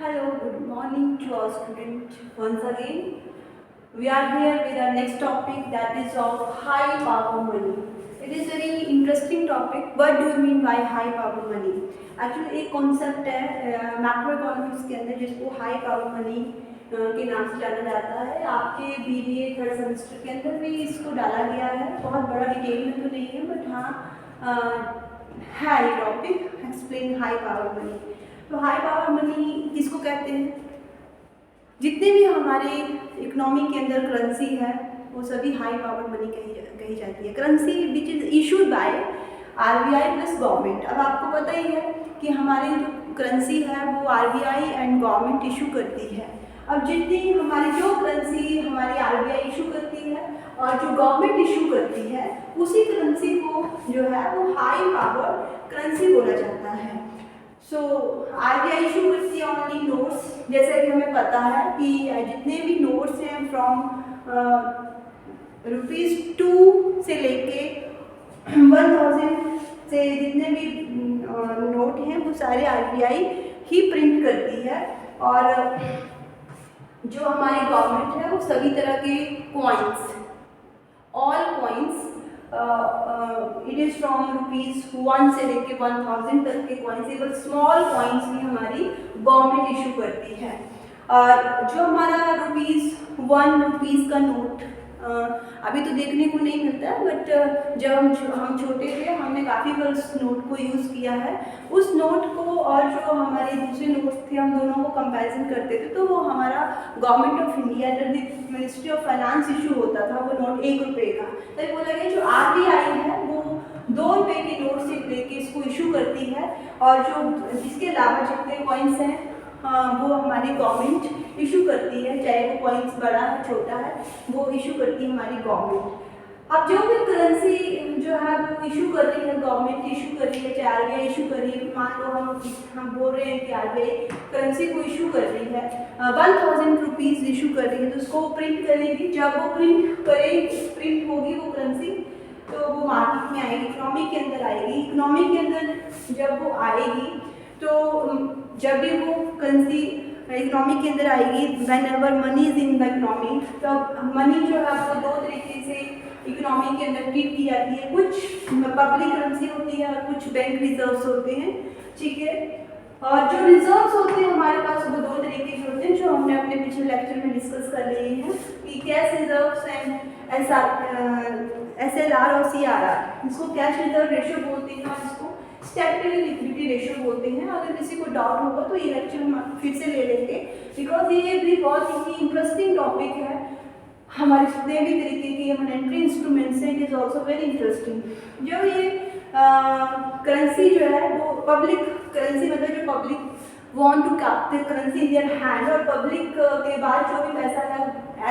Hello, good morning to our student once again. We are here with our next topic, that is of high power money. It is very interesting topic. What do you mean by high power money? Actually एक concept है macro economics के अंदर जिसको high power money के नाम से जाना जाता है. आपके BBA थर्ड सेमेस्टर के अंदर भी इसको डाला गया है. बहुत बड़ा डिटेल में तो नहीं है, बट हाँ है ये topic, explain high power money. तो हाई पावर मनी किसको कहते हैं? जितने भी हमारे इकोनॉमी के अंदर करेंसी है वो सभी हाई पावर मनी कही जाती है. Currency which is issued by RBI plus government. अब आपको पता ही है कि हमारी जो करेंसी है वो RBI एंड गवर्नमेंट इशू करती है. अब जितनी हमारी जो करेंसी हमारी RBI इशू करती है और जो गवर्नमेंट इशू करती है उसी करेंसी को जो है वो हाई पावर करेंसी बोला जाता है. सो RBI इशू करती है ओनली नोट्स. जैसे कि हमें पता है कि जितने भी नोट्स हैं फ्रॉम ₹2 से लेके 1000 से जितने भी नोट हैं वो सारे RBI ही प्रिंट करती है. और जो हमारी गवर्नमेंट है वो सभी तरह के coins, all coins, it is from ₹1 से लेके 1000 तक के कॉइन्स, एवं स्मॉल कॉइन्स भी हमारी गवर्नमेंट इशू करती है. और जो हमारा ₹1 का नोट अभी तो देखने को नहीं मिलता है, बट जब हम छोटे थे हमने काफ़ी बार उस नोट को यूज़ किया है. उस नोट को और जो हमारे दूसरे नोट्स थे हम दोनों को कंपैरिजन करते थे तो वो हमारा government of India under ministry of finance issue होता था. वो नोट ₹1 का. तो बोला गया जो RBI है वो ₹2 के नोट से लेके इसको इशू करती है. और जो इसके अलावा जितने कॉइन्स हैं वो हमारी गवर्नमेंट इशू करती है, चाहे वो कॉइन्स बड़ा है छोटा है, वो इशू करती है हमारी गवर्नमेंट. अब जो भी करेंसी जो है वो इशू कर रही है, गवर्नमेंट इशू कर रही है, चाहे RBI इशू कर रही है. मान लो हम बोल रहे हैं कि RBI करेंसी को इशू कर रही है, ₹1000 इशू कर रही है, तो उसको प्रिंट करेगी. जब वो प्रिंट होगी वो करेंसी तो वो मार्केट में आएगी, इकोनॉमी के अंदर आएगी. इकोनॉमी के अंदर जब वो आएगी तो जब भी वो करेंसी इकोनॉमी के अंदर आएगी, when ever money is in the economy, तो मनी जो है वो दो तरीके से इकोनॉमी के अंदर ट्रीट की जाती है. कुछ पब्लिक करेंसी होती है और कुछ बैंक रिजर्व्स होते हैं. ठीक है. और जो रिजर्व्स होते हैं हमारे पास वो दो तरीके के होते हैं जो हमने अपने पिछले लेक्चर में डिस्कस कर लिए हैं कि कैश रिजर्व्स एंड SLR और CRR. इसको कैश रिजर्व रेशियो बोलते हैं और इसको स्टैट्यूटरी लिक्विडिटी रेशियो बोलते हैं. अगर किसी को डाउट होगा तो ये लेक्चर हम फिर से ले लेंगे, बिकॉज ये भी बहुत ही इंटरेस्टिंग टॉपिक है. हमारे जितने भी तरीके के मॉनेटरी इंस्ट्रूमेंट्स हैं, it is also very interesting. जो ये करेंसी जो है वो पब्लिक करेंसी, मतलब जो public want to keep the currency in their hand, और पब्लिक के बाद जो भी पैसा है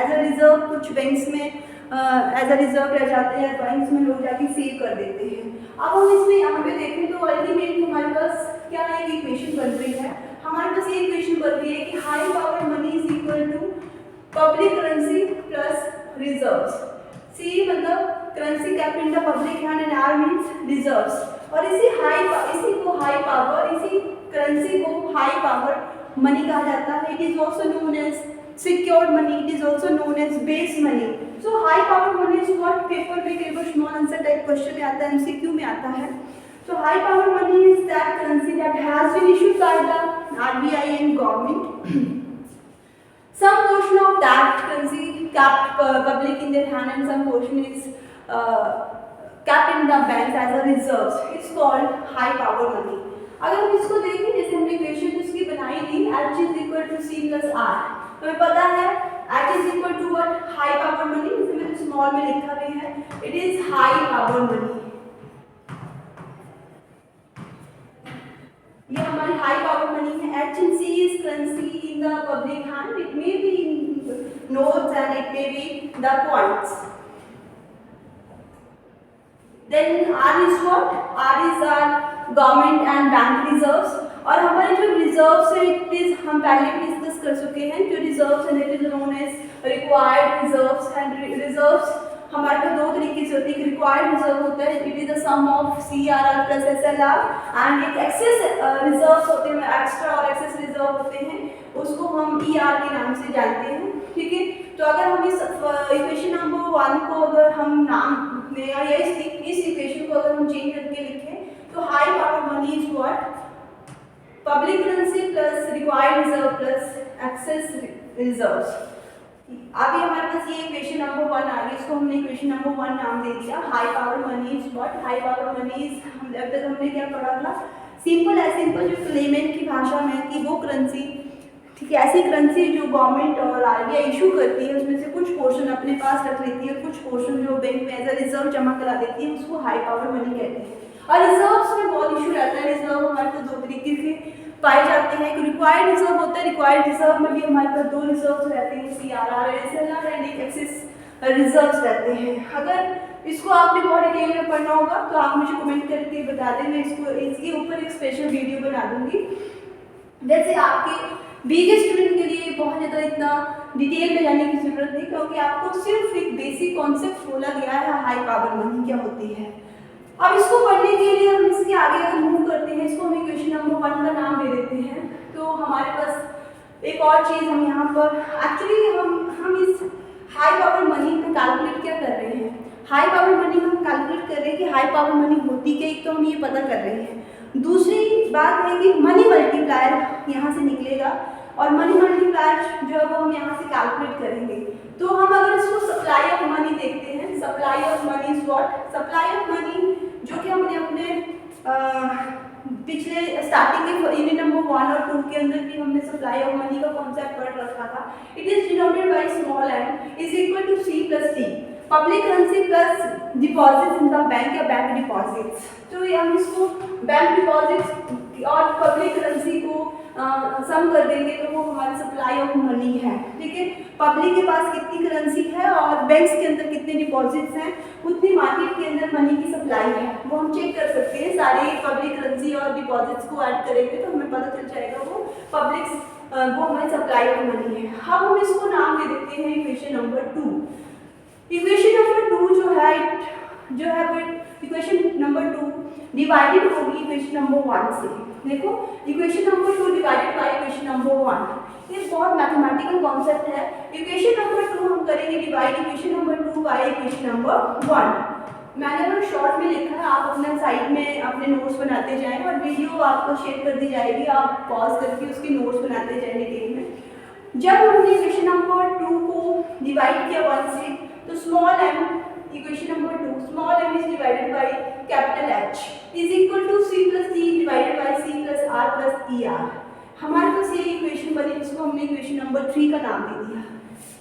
एज अ रिजर्व कुछ बैंक्स में एज अ रिजर्व रह जाते हैं, बैंक्स में लोग जाके सेव कर देते हैं. अब हम इसमें यहाँ पे देखें तो अल्टीमेटली हमारे पास क्या एक इक्वेशन बन रही है. हमारे पास ये इक्वेशन बन रही है कि high power money is equal to public currency plus reserves. C मतलब currency kept in the public hand and R means reserves. और इसी को हाई पावर, इसी करेंसी को हाई पावर मनी कहा जाता है. It is also known as secured money, it is also known as base money. So high power money is what paper में कई बार small answer type question में आता है, MCQ में आता है. So high power money is that currency that has been issued by the RBI and government. Some portion of that currency kept public in their hand and some portion is kept in the banks as a reserves. It's called high power money. अगर हम इसको देखें, जैसे हमने equation इसकी बनाई थी H is equal to C plus R. हमें पता है H is equal to what? High power money. इसे मैंने स्मॉल में लिखा भी है, it is high power money. ये हमारी हाई पावर मनी है. H and C is currency in the public hand. It may be in notes and it may be the coins. Then R is what? R is our government and bank reserves. और हमारे जो reserves है it is हम पहले भी discuss कर चुके हैं. जो रिजर्व्स हैं it is known as required reserves and reserves हमारे पास दो तरीके से होती है, रिक्वायर्ड रिजर्व होता है, it is the sum of CRR plus SLR, and एक एक्सेस रिजर्व होते हैं, एक्स्ट्रा और एक्सेस रिजर्व होते हैं, उसको हम ER के नाम से जानते हैं। ठीक है, तो अगर हम इस इक्वेशन नंबर 1 को अगर हम नाम दें या इस इक्वेशन को अगर हम चेंज करके लिखें तो high power money is what, public currency plus required reserve plus excess reserves. अभी हमारे पास ये इक्वेशन नंबर 1 आ गई, इसको हमने इक्वेशन नंबर 1 नाम दे दिया। High power money is what, high power money is, अब तक हमने क्या पढ़ा था, सिंपल है, सिंपल जो क्लेमेंट की भाषा में कि वो करेंसी, ठीक है, ऐसी करेंसी जो गवर्नमेंट और RBI इशू करती है उसमें से कुछ पोर्शन अपने पास रख लेती है, कुछ पोर्शन जो बैंक में एज अ रिजर्व जमा करा देती है, उसको हाई पावर मनी कहते हैं। और रिजर्व्स में बहुत इशू रहता है, रिजर्व हमारे पास दो तरीके के पाए जाते हैं, एक रिक्वायर्ड रिजर्व होता है, रिक्वायर्ड रिजर्व में भी हमारे पास दो रिजर्व्स रहते हैं, CRR और SLR, एंड एक एक्सेस रिजर्व्स रहते हैं। अगर इसको आपने बहुत डिटेल में पढ़ना होगा तो आप मुझे कमेंट करके बता दें, मैं इसके ऊपर एक स्पेशल वीडियो बना दूंगी। वैसे आपके बीगे स्टूडेंट के लिए बहुत ज़्यादा इतना डिटेल में जाने की जरूरत नहीं, क्योंकि आपको सिर्फ एक बेसिक कॉन्सेप्ट बोला गया है हाई पावर मनी क्या होती है। अब इसको पढ़ने के लिए हम इसके आगे अगर मूव करते हैं, इसको हम इक्वेशन नंबर 1 का नाम दे देते हैं, तो हमारे पास एक और चीज़ हम यहाँ पर एक्चुअली हम इस हाई पावर मनी में कैलकुलेट क्या कर रहे हैं, हाई पावर मनी में हम कैलकुलेट कर रहे हैं कि हाई पावर मनी होती क्या, एक तो हम ये पता कर रहे हैं, दूसरी बात है कि मनी मल्टीप्लायर यहाँ से निकलेगा, और मनी मल्टीप्लायर जो है वो हम यहाँ से कैलकुलेट करेंगे। तो हम अगर इसको सप्लाई ऑफ मनी देखते हैं, supply of money is what, supply of money जो कि हमने अपने पिछले स्टार्टिंग के यूनिट नंबर 1 और 2 के अंदर भी हमने सप्लाई ऑफ मनी का कॉन्सेप्ट पढ़ रखा था। It is denoted by small m is equal to C plus D, public currency plus deposits in the bank या बैंक डिपॉजिट्स। तो ये हम इसको बैंक डिपॉजिट्स और पब्लिक करेंसी को सम कर देंगे तो वो हमारी सप्लाई ऑफ मनी है। ठीक है, पब्लिक के पास कितनी करेंसी है और बैंक्स के अंदर कितने डिपॉजिट्स हैं, उतनी मार्केट के अंदर मनी की सप्लाई है, वो हम चेक कर सकते हैं। सारी पब्लिक करेंसी और डिपॉजिट्स को ऐड करेंगे तो हमें पता चल जाएगा वो हमारी सप्लाई ऑफ मनी है। अब हम इसको नाम दे देते हैं इक्वेशन नंबर 2। इक्वेशन नंबर 2 जो है वो इक्वेशन नंबर 2 डिवाइडेड होगी इक्वेशन नंबर 1 से। देखो, equation number 2 divided by equation number 1, ये बहुत मैथमेटिकल कॉन्सेप्ट है। इक्वेशन नंबर 2 हम करेंगे divide equation number 2 by equation number 1। मैंने वो शॉर्ट में लिखा है, आप अपने साइड में अपने नोट्स बनाते जाएं और वीडियो आपको शेयर कर दी जाएगी, आप पॉज करके उसके नोट्स बनाते जाएं डिटेल में। जब हमने इक्वेशन नंबर 2 को डिवाइड किया 1 से, तो small m equation number 2 small m is divided by capital H is equal to C plus D divided by C plus R plus ER। हमारे पास ये इक्वेशन बनी, इसको हमने इक्वेशन नंबर 3 का नाम दे दिया।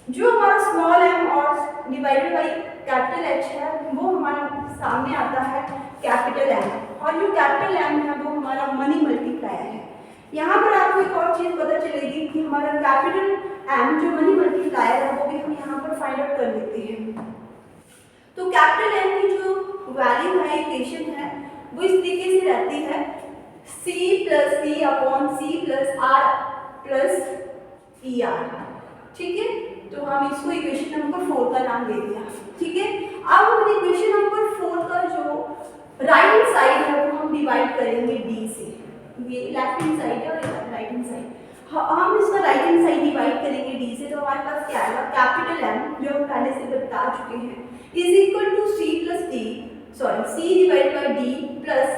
जो हमारा स्मॉल m और डिवाइडेड बाय कैपिटल H है वो हमारे सामने आता है कैपिटल M, और जो कैपिटल M है वो हमारा मनी मल्टीप्लायर है। यहाँ पर आपको एक और चीज़ पता चलेगी कि हमारा कैपिटल M जो मनी मल्टीप्लायर है वो भी हम यहाँ पर फाइंड आउट कर लेते हैं। तो कैपिटल M की जो वैल्यू है, इक्वेशन है, वो इस तरीके से रहती है C plus C upon C plus R plus ER। ठीक है, तो हम इसको इक्वेशन नंबर 4 का नाम दे दिया। ठीक है, अब हम इक्वेशन नंबर 4 का जो राइट हैंड साइड है वो हम डिवाइड करेंगे D से, ये लेफ्ट हैंड साइड है और राइट हैंड साइड, हम इसका राइट हैंड साइड डिवाइड करेंगे D से, तो हमारे पास क्या आएगा, कैपिटल M जो हम पहले से बता चुके हैं is equal to C plus D, sorry C divide by D plus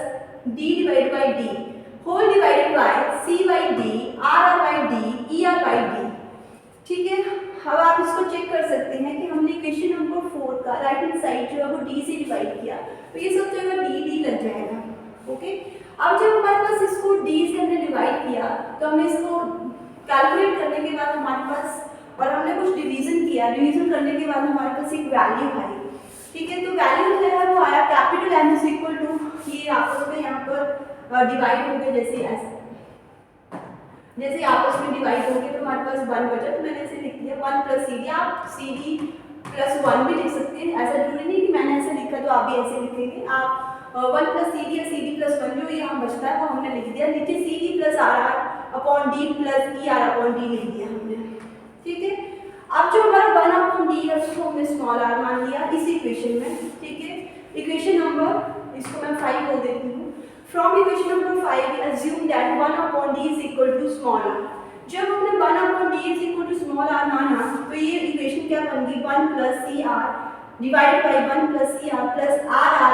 D divide by D whole divided by C by D R by D ER by D। ठीक है, अब आप इसको चेक कर सकते हैं कि हमने इक्वेशन नंबर 4 का राइट हैंड साइड जो है वो D से डिवाइड किया, तो ये सब जगह D लग जाएगा। ओके, अब जब हमारे पास इसको D से हमने डिवाइड किया तो हमने इसको कैलकुलेट करने के बाद हमारे पास, और हमने कुछ डिवीजन किया, डिवीजन करने के बाद हमारे पास एक वैल्यू आई। ठीक है, तो वैल्यू जो है वो आया capital M is equal to, ये आपस में यहाँ पर डिवाइड हो गए, जैसे आपस में डिवाइड हो गए तो हमारे पास 1 बचा, तो मैंने ऐसे लिख दिया 1 प्लस CD। आप CD प्लस 1 भी लिख सकते हैं, ऐसा जरूरी नहीं कि मैंने ऐसे लिखा तो आप भी ऐसे लिखेंगे। आप 1 प्लस CD या CD प्लस 1 जो यहाँ बचता है वो हमने लिख दिया, नीचे CD plus RR upon D plus ER upon D लिख दिया हमने। ठीक है, अब जो हमारा 1/d है उसको हमने स्मॉल r मान लिया इस इक्वेशन में, ठीक है। इक्वेशन नंबर इसको मैं 5 बोल देती हूँ। From equation number 5 assume that 1/d is equal to small r। जब हमने 1/d is equal to small r माना तो ये इक्वेशन क्या बन गई, 1 + cr divided by 1 + cr plus r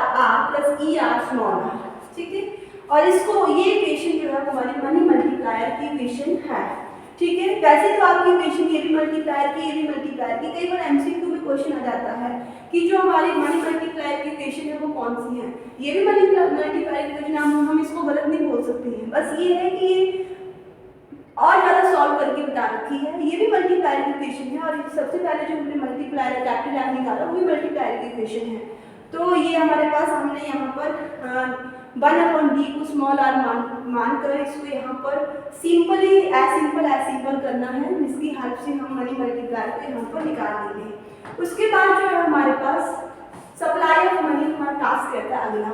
plus er small r, ठीक है। और इसको ये इक्वेशन जो है हमारी मनी मल्टीप्लायर की इक्वेशन है, ठीक है। वैसे तो आपकी इक्वेशन ये भी मल्टीप्लायर की, ये भी मल्टीप्लायर की, कई बार एमसीक्यू में क्वेश्चन आ जाता है कि जो हमारी मनी मल्टीप्लायर की इक्वेशन है वो कौन सी है। ये भी मल्टीप्लायर की इक्वेशन, हम इसको गलत नहीं बोल सकते हैं, बस ये है कि ये और ज़्यादा सॉल्व करके बता रखी है। ये भी मल्टीप्लायर की इक्वेशन है और सबसे पहले जो हमने मल्टीप्लायर कैपिटल एम निकाला वो भी मल्टीप्लायर की इक्वेशन है। तो ये हमारे पास हमने यहाँ पर 1/d को स्मॉल r मानकर इसको यहाँ पर सिंपली एज सिंपल करना है, जिसकी हेल्प से हम मनी मल्टीप्लायर को यहाँ पर निकाल देंगे। उसके बाद जो है हमारे पास सप्लाई ऑफ मनी हमारा टास्क रहता है अगला,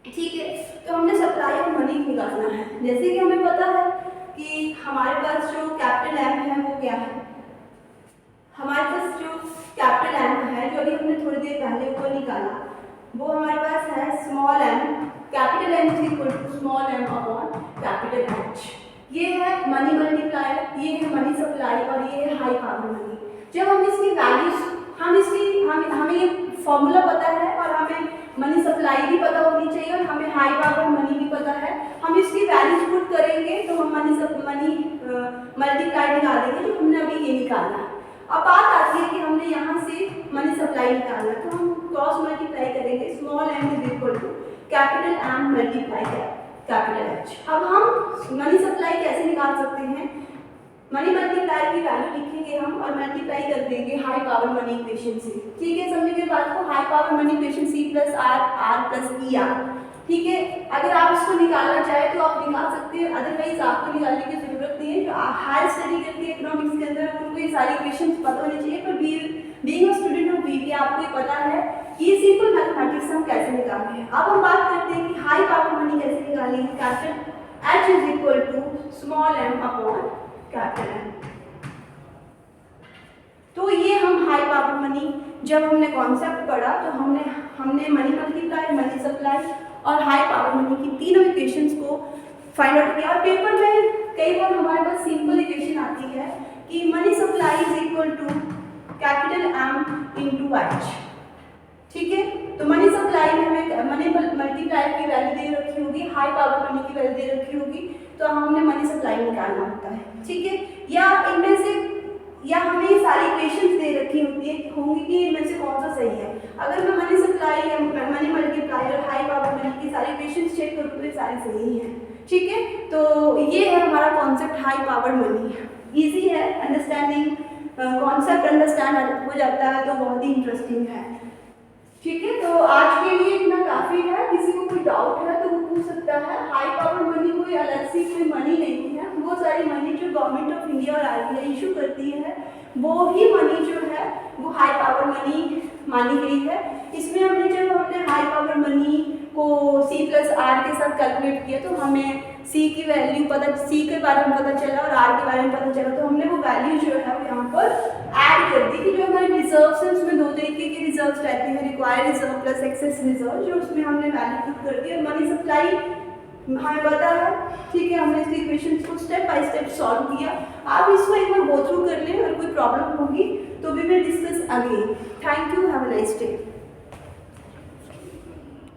ठीक है। तो हमने सप्लाई ऑफ मनी निकालना है। जैसे कि हमें पता है कि हमारे पास जो कैपिटल एम है वो क्या है, हमारे पास जो कैपिटल एम है जो अभी हमने थोड़ी देर पहले ऊपर निकाला वो हमारे पास है small M, capital M is equal to small M upon capital H. ये है मनी मल्टीप्लायर, ये है मनी सप्लाई और ये है हाई पावर मनी। जब हम इसकी वैल्यूज हमें ये फॉर्मूला पता है और हमें मनी सप्लाई भी पता होनी चाहिए और हमें हाई पावर मनी भी पता है। हम इसकी वैल्यूज पुट करेंगे तो हम मनी मल्टीप्लाई निकाल देंगे जो हमने अभी ये निकाला। अब बात आती है कि हमने यहाँ से मनी सप्लाई निकालना, तो हम क्रॉस मल्टीप्लाई करेंगे, small M is equal to capital M multiply capital H. अब हम मनी सप्लाई कैसे निकाल सकते हैं, मनी मल्टीप्लायर की वैल्यू लिखेंगे हम और मल्टीप्लाई कर देंगे हाई पावर मनी इक्वेशन से, ठीक है। समझे मेरी बात को, high power money equation C + r + ER, ठीक है। अगर आप इसको निकालना चाहें तो आप निकाल सकते हैं, अदरवाइज आपको निकालने की जरूरत नहीं है। जो हायर स्टडी करते हैं इकोनॉमिक्स के अंदर उनको ये सारी इक्वेशंस पता होनी चाहिए, पर बीइंग अ स्टूडेंट ऑफ बीबी आपको ये पता है कि ये सिंपल मैथमेटिक्स हम कैसे निकालते हैं। अब हम बात करते हैं कि हाई पावर मनी कैसे निकालनी है। Capital H is equal to small m upon capital M। तो ये हम हाई पावर मनी जब हमने कॉन्सेप्ट पढ़ा तो हमने मनी मल्टीप्लाई, मनी सप्लाई और हाई पावर मनी की तीनों इक्वेशंस को फाइंड आउट किया। और पेपर में कई बार हमारे पास सिंपल इक्वेशन आती है कि money supply is equal to capital M into H, ठीक है। तो मनी सप्लाई में हमें मनी मल्टीप्लायर की वैल्यू दे रखी होगी, हाई पावर मनी की वैल्यू दे रखी होगी, तो हमने मनी सप्लाई निकालना होता है, ठीक है। या इनमें से या हमें सारी इक्वेशंस दे रखी होंगी कि इनमें से कौन सा सही है। अगर मैं मनी सप्लाई या मनी मल्टीप्लाई और हाई पावर मनी की सारी इक्वेशंस चेक करूँ तो ये सारी सही हैं, ठीक है। तो ये है हमारा concept high power money. Easy है अंडरस्टैंडिंग, कॉन्सेप्ट अंडरस्टैंड हो जाता है तो बहुत ही इंटरेस्टिंग है, ठीक है। तो आज के लिए इतना काफ़ी है। किसी को कोई डाउट है तो वो पूछ सकता है। हाई पावर मनी कोई अलग सी कोई मनी नहीं है, वो सारी मनी जो गवर्नमेंट ऑफ इंडिया और RBI इशू करती है वो ही मनी जो है वो हाई पावर मनी मानी गई है। इसमें जब हमने हाई पावर मनी को C + R के साथ कैलकुलेट किया तो हमें C की वैल्यू C के बारे में पता चला और R के बारे में पता चला, तो हमने वो वैल्यू जो है वो यहाँ पर ऐड कर दी कि जो हमारे रिजर्व्स हैं उसमें दो तरीके के रिजर्व्स रहते हैं, required reserve plus excess reserve, जो उसमें हमने वैल्यू पुट कर दी। और मनी सप्लाई हमें पता है, ठीक है। हमने इसकी इक्वेशंस को स्टेप बाय स्टेप सॉल्व किया। आप इसको एक बार गो थ्रू कर लें, अगर कोई प्रॉब्लम होगी तो we will discuss again. Thank you, have a nice day.